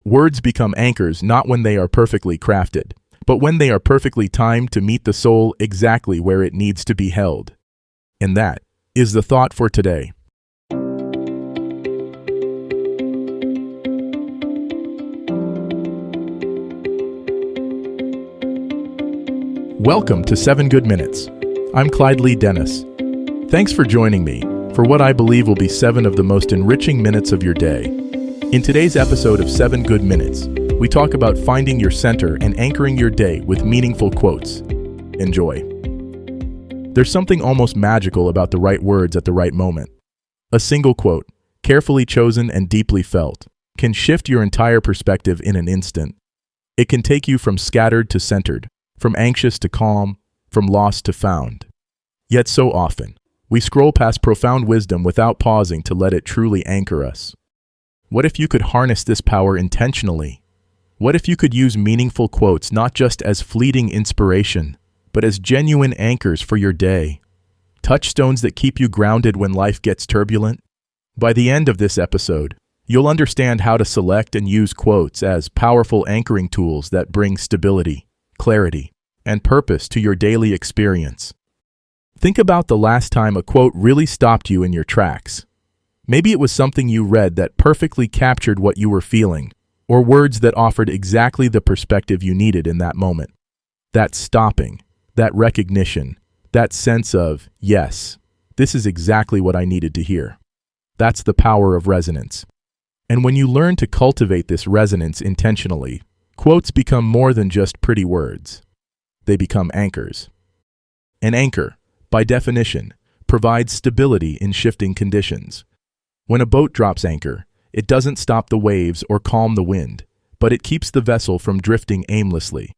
Words become anchors not when they are perfectly crafted, but when they are perfectly timed to meet the soul exactly where it needs to be held. And that is the thought for today. Welcome to 7 Good Minutes. I'm Clyde Lee Dennis. Thanks for joining me for what I believe will be 7 of the most enriching minutes of your day. In today's episode of 7 Good Minutes, we talk about finding your center and anchoring your day with meaningful quotes. Enjoy. There's something almost magical about the right words at the right moment. A single quote, carefully chosen and deeply felt, can shift your entire perspective in an instant. It can take you from scattered to centered, from anxious to calm, from lost to found. Yet so often, we scroll past profound wisdom without pausing to let it truly anchor us. What if you could harness this power intentionally? What if you could use meaningful quotes not just as fleeting inspiration, but as genuine anchors for your day? Touchstones that keep you grounded when life gets turbulent? By the end of this episode, you'll understand how to select and use quotes as powerful anchoring tools that bring stability, clarity, and purpose to your daily experience. Think about the last time a quote really stopped you in your tracks. Maybe it was something you read that perfectly captured what you were feeling, or words that offered exactly the perspective you needed in that moment. That stopping, that recognition, that sense of, yes, this is exactly what I needed to hear. That's the power of resonance. And when you learn to cultivate this resonance intentionally, quotes become more than just pretty words. They become anchors. An anchor, by definition, provides stability in shifting conditions. When a boat drops anchor, it doesn't stop the waves or calm the wind, but it keeps the vessel from drifting aimlessly.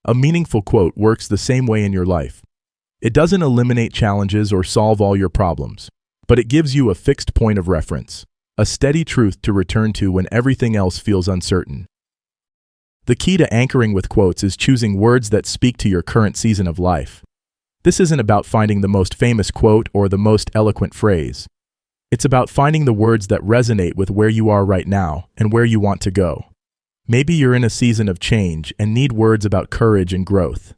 A meaningful quote works the same way in your life. It doesn't eliminate challenges or solve all your problems, but it gives you a fixed point of reference, a steady truth to return to when everything else feels uncertain. The key to anchoring with quotes is choosing words that speak to your current season of life. This isn't about finding the most famous quote or the most eloquent phrase. It's about finding the words that resonate with where you are right now and where you want to go. Maybe you're in a season of change and need words about courage and growth.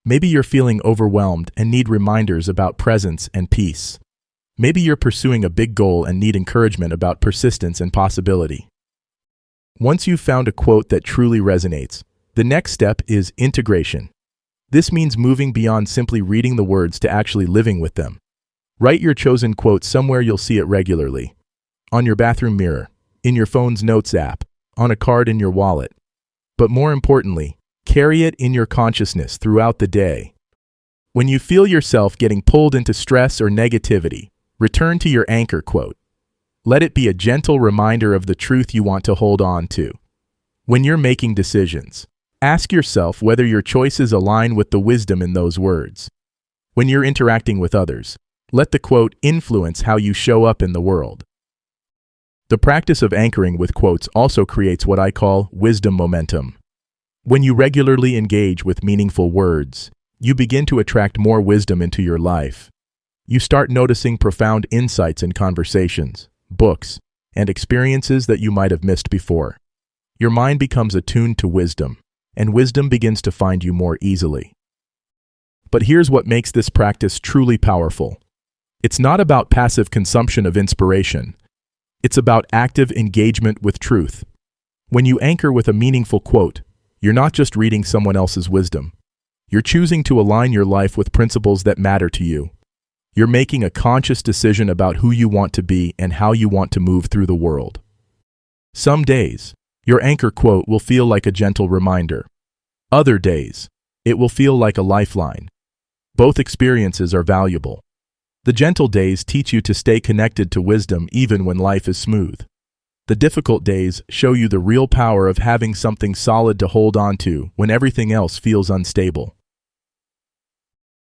Maybe you're feeling overwhelmed and need reminders about presence and peace. Maybe you're pursuing a big goal and need encouragement about persistence and possibility. Once you've found a quote that truly resonates, the next step is integration. This means moving beyond simply reading the words to actually living with them. Write your chosen quote somewhere you'll see it regularly. On your bathroom mirror, in your phone's notes app, on a card in your wallet. But more importantly, carry it in your consciousness throughout the day. When you feel yourself getting pulled into stress or negativity, return to your anchor quote. Let it be a gentle reminder of the truth you want to hold on to. When you're making decisions, ask yourself whether your choices align with the wisdom in those words. When you're interacting with others, let the quote influence how you show up in the world. The practice of anchoring with quotes also creates what I call wisdom momentum. When you regularly engage with meaningful words, you begin to attract more wisdom into your life. You start noticing profound insights in conversations, books, and experiences that you might have missed before. Your mind becomes attuned to wisdom, and wisdom begins to find you more easily. But here's what makes this practice truly powerful. It's not about passive consumption of inspiration. It's about active engagement with truth. When you anchor with a meaningful quote, you're not just reading someone else's wisdom. You're choosing to align your life with principles that matter to you. You're making a conscious decision about who you want to be and how you want to move through the world. Some days, your anchor quote will feel like a gentle reminder. Other days, it will feel like a lifeline. Both experiences are valuable. The gentle days teach you to stay connected to wisdom even when life is smooth. The difficult days show you the real power of having something solid to hold on to when everything else feels unstable.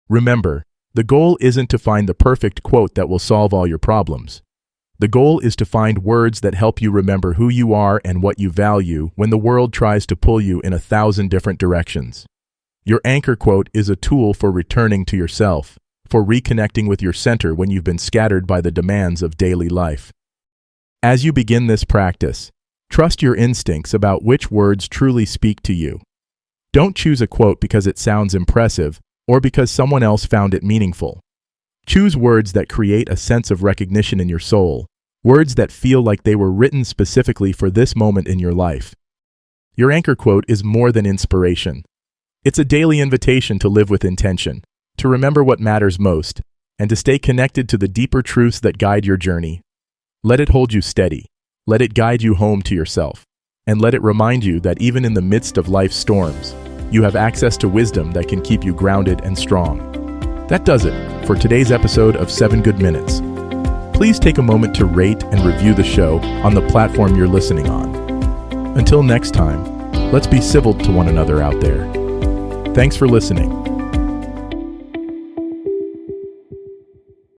Remember, the goal isn't to find the perfect quote that will solve all your problems. The goal is to find words that help you remember who you are and what you value when the world tries to pull you in 1,000 different directions. Your anchor quote is a tool for returning to yourself, for reconnecting with your center when you've been scattered by the demands of daily life. As you begin this practice, Trust your instincts about which words truly speak to you. Don't choose a quote because it sounds impressive or because someone else found it meaningful. Choose words that create a sense of recognition in your soul, words that feel like they were written specifically for this moment in your life. Your anchor quote is more than inspiration. It's a daily invitation to live with intention, to remember what matters most, and to stay connected to the deeper truths that guide your journey. Let it hold you steady. Let it guide you home to yourself. And let it remind you that even in the midst of life's storms, you have access to wisdom that can keep you grounded and strong. That does it for today's episode of 7 Good Minutes. Please take a moment to rate and review the show on the platform you're listening on. Until next time, let's be civil to one another out there. Thanks for listening.